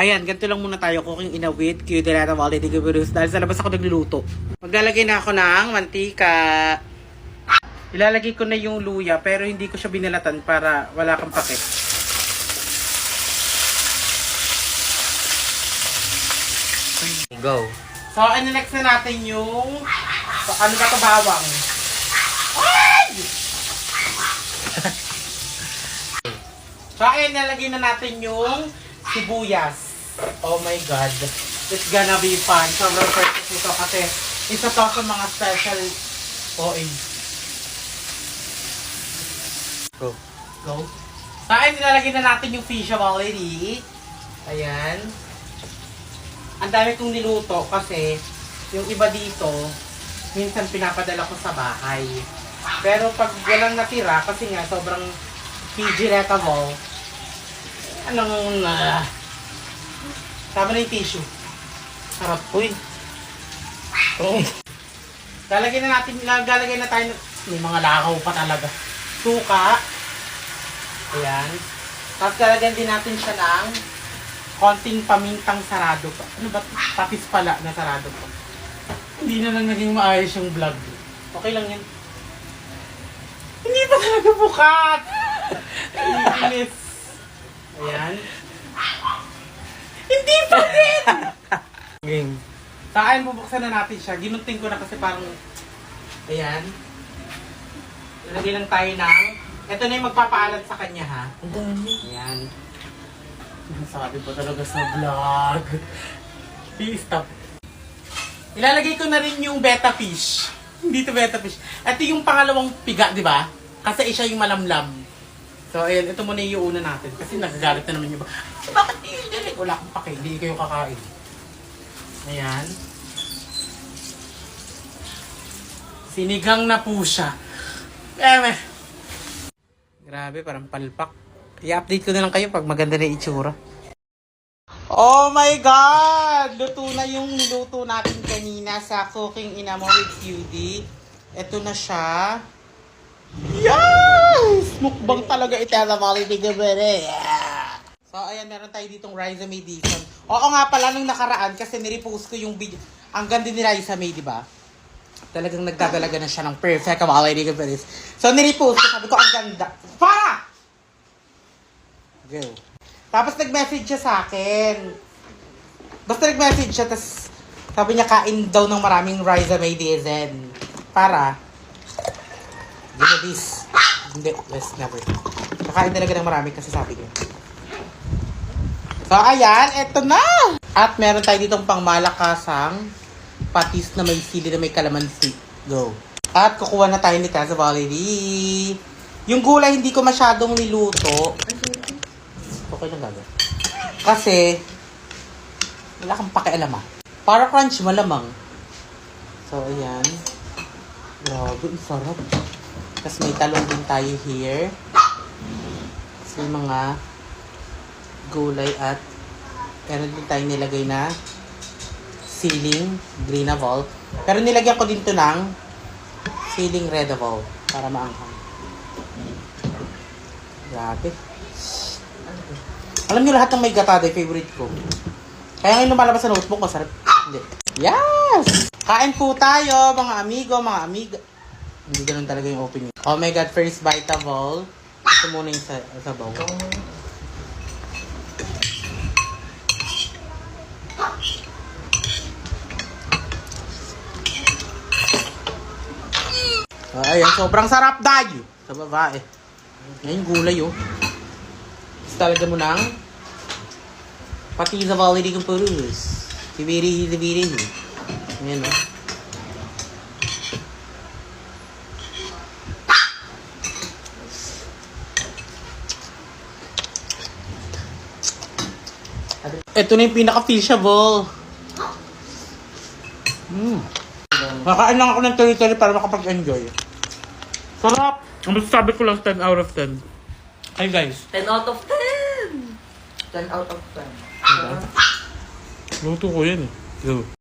Ayan, ganito lang muna tayo cooking in a with Q Delata Holiday Gurus dahil sa labas ako nagluluto. Maglalagay na ako ng mantika. Ilalagay ko na yung luya pero hindi ko siya binalatan para wala kang pake. Go. So, next na natin yung ano ba ito, bawang. Ay! So, nalagay na natin yung sibuyas. Oh my God. It's gonna be fun. Sobrang perfect ito kasi isa to sa mga special OA. Go. Go. So, nilalagay na natin yung fish already. Ayan. Ang dami kong niluto kasi yung iba dito, minsan pinapadala ko sa bahay. Pero pag walang natira, kasi nga sobrang PG-retable, tama na yung tissue. Sarap. Uy. Oh. Lalagay na tayo, may mga lakaw pa talaga. Suka. Ayan. Tapos lalagyan din natin siya ng konting pamintang sarado pa. Ano ba? Tapis pala na sarado pa. Hindi na lang naging maayos yung vlog. Okay lang yan. Hindi pa talaga bukat! Iinis. Ayan. Hindi pa din! Game. Sa akin, bubuksan na natin siya. Ginunting ko na kasi parang, ayan. Ilagay lang tayo ng, ito na yung magpapaalat sa kanya ha. Ang dami. Ayan. Sabi po talaga sa vlog. Please stop. Ilalagay ko na rin yung betta fish. Hindi to betta fish. Ito yung pangalawang piga, di ba? Kasi siya yung malamlam. So, ayan. Ito muna yung una natin. Kasi nagagalit na naman yung iba. Bakit hindi? Wala akong pake. Hindi kayo kakain. Ayan. Sinigang na po siya. Grabe, parang palpak. I-update ko na lang kayo pag maganda na itsura. Oh my God! Luto na yung niluto natin kanina sa Cooking in a Mo with QD. Ito na siya. Yes! Mukbang talaga itala holiday gabi. Yeah! So, ayan, meron tayo ditong Riza May Dixon. Oo nga pala, nung nakaraan, kasi nirepost ko yung video. Ang ganda ni Riza May, di ba? Talagang nagdadalaga na siya ng perfect holiday gabi. So, nirepost ko. Sabi ko, ang ganda. Para! Go. Tapos nag-message siya sa akin. Basta nag-message siya, tapos sabi niya kain daw ng maraming Riza May Dizen. Para, give me this. Hindi, let's never. Kakain talaga ng marami kasi sabi niya. So, ayan, eto na! At meron tayo ditong pangmalakasang patis na may sili na may kalamansi. Go. At kukuha na tayo ni Casa Valerie. Yung gulay hindi ko masyadong niluto. Okay lang gagawin. Kasi, wala kang pakialam ah. Para crunch malamang. So, ayan. Grabe, ang sarap. Tapos may talong din tayo here. Tapos may mga gulay at meron din tayo nilagay na siling green avol. Pero nilagyan ko din to ng siling red avol para maanghang. Grabe. Alam niyo lahat ng may gata, favorite ko. Kaya ngayon lumalabas sa notebook, masarap. Hindi. Yes! Kain po tayo, mga amigo, mga amiga. Hindi ganun talaga yung opening. Oh my God, first bite of all. Ito muna yung sabaw. Ayan, sobrang sarap dahil sa babae. Ngayon gulay oh. Talaga mo ng pati sa holiday kong purus. Sibiri. Ayan o. Ito na yung pinaka-fishable. Makain lang ako ng tuloy-tuloy para makapag-enjoy. Sarap! Ang masasabi ko lang 10 out of 10. Ay guys. 10 out of 10! 10 out of 10. Luto ko yan eh. Go.